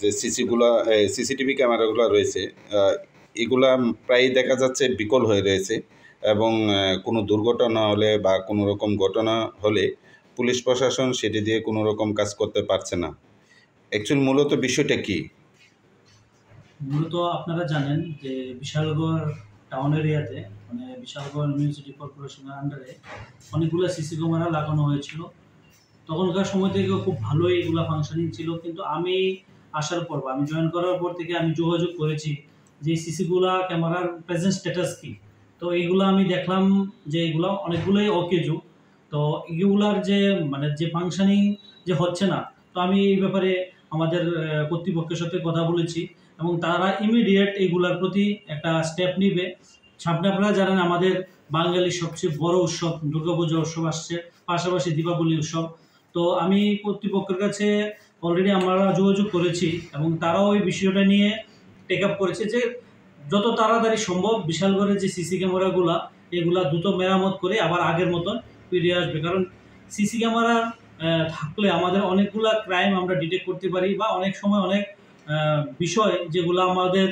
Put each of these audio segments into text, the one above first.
যে সিসিটিভি ক্যামেরাগুলো রয়েছে এগুলা প্রায় দেখা যাচ্ছে বিকল হয়ে রয়েছে এবং কোনো দুর্ঘটনা হলে বা কোনো রকম ঘটনা হলে পুলিশ প্রশাসন সেটি দিয়ে কোনো রকম কাজ করতে পারছে না। অ্যাকচুয়ালি মূলত বিষয়টা কি? মূলত আপনারা জানেন যে বিশালগড় টাউন এরিয়াতে মানে বিশালগড় মিউনিসিপাল কর্পোরেশনের আন্ডারে অনেকগুলো সিসি ক্যামেরা লাগানো হয়েছিল। তখনকার সময় থেকে খুব ভালোই এগুলা ফাংশনিং ছিল, কিন্তু আমি আসার পর বা আমি জয়েন করার পর থেকে আমি যোগাযোগ করেছি যে সিসিগুলা ক্যামেরার প্রেজেন্ট স্ট্যাটাস কী। তো এইগুলো আমি দেখলাম যে এগুলো অনেকগুলোই অকেজো। তো এগুলার যে মানে যে ফাংশনিং যে হচ্ছে না, তো আমি এই ব্যাপারে আমাদের কর্তৃপক্ষের সাথে কথা বলেছি এবং তারা ইমিডিয়েট এগুলার প্রতি একটা স্টেপ নিবে। সামনে আপনারা জানেন আমাদের বাঙালির সবচেয়ে বড় উৎসব দুর্গাপূজা উৎসব আসছে, পাশাপাশি দীপাবলি উৎসব। তো আমি কর্তৃপক্ষের কাছে অলরেডি আমরা যোগাযোগ করেছি এবং তারাও এই বিষয়টা নিয়ে টেক আপ করেছে যে যত তাড়াতাড়ি সম্ভব বিশালগড়ের যে সিসি ক্যামেরাগুলা এগুলা দ্রুত মেরামত করে আবার আগের মতন ফিরে আসবে। কারণ সিসি ক্যামেরা থাকলে আমাদের অনেকগুলা ক্রাইম আমরা ডিটেক্ট করতে পারি বা অনেক সময় অনেক বিষয় যেগুলো আমাদের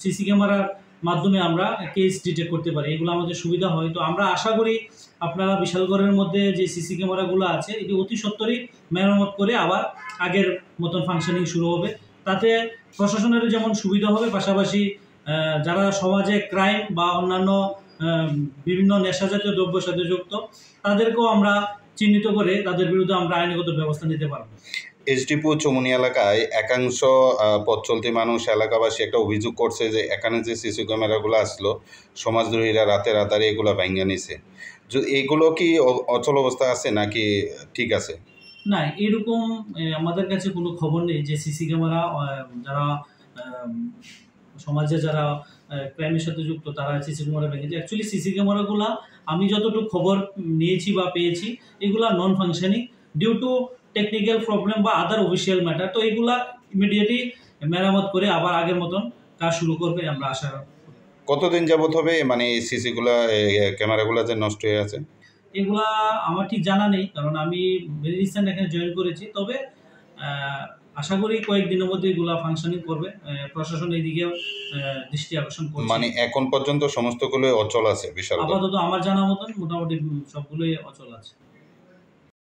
সিসি ক্যামেরার মাধ্যমে আমরা কেস ডিটেক্ট করতে পারি, এগুলো আমাদের সুবিধা হয়। তো আমরা আশা করি আপনারা বিশালগড়ের মধ্যে যে সিসি ক্যামেরাগুলো আছে এটি অতি সত্বরই মেরামত করে আবার আগের মতন ফাংশনিং শুরু হবে। তাতে প্রশাসনেরও যেমন সুবিধা হবে, পাশাপাশি যারা সমাজে ক্রাইম বা অন্যান্য বিভিন্ন নেশাজাতীয় দ্রব্যের সাথে যুক্ত তাদেরকেও আমরা চিহ্নিত করে তাদের বিরুদ্ধে আমরা আইনগত ব্যবস্থা নিতে পারব। এইচডিপুর চৌমুনি এলাকায় একাংশ পথ চলতি মানুষ এলাকাবাসী একটা অভিযোগ করছে যে এখানে যে সিসি ক্যামেরাগুলো আসলো সমাজদ্রোহীরা রাতে রাতারে এগুলো ভাঙিয়ে নিছে। এগুলো কি অচল অবস্থা আছে নাকি ঠিক আছে? না, এরকম আমাদের কাছে কোনো খবর নেই যে সিসি ক্যামেরা যারা সমাজে যারা ক্রাইমের সাথে যুক্ত তারা সিসি ক্যামেরা ভেঙেছে। অ্যাকচুয়ালি সিসি ক্যামেরাগুলো আমি যতটুকু খবর নিয়েছি বা পেয়েছি এগুলা non functioning due to technical problem বা আদার অফিসিয়াল ম্যাটার। তো এগুলা ইমিডিয়েটলি মেরামত করে আবার আগের মতন কাজ শুরু করবে আমরা আশা। কতদিন যাবত হবে মানে এই ক্যামেরাগুলো যে নষ্ট হয়ে আছে? এগুলা আমার ঠিক জানা নেই, কারণ আমি ভেরি রিসেন্ট এখানে জয়েন করেছি। তবে আশা করি কয়েকদিনের মধ্যে এগুলা ফাংশনিং করবে। প্রশাসন এইদিকে দৃষ্টি আকর্ষণ করছে। মানে এখন পর্যন্ত সমস্তগুলো অচল আছে বিশাল? আপাতত আমার জানা মতন মোটামুটি সবগুলোই অচল আছে।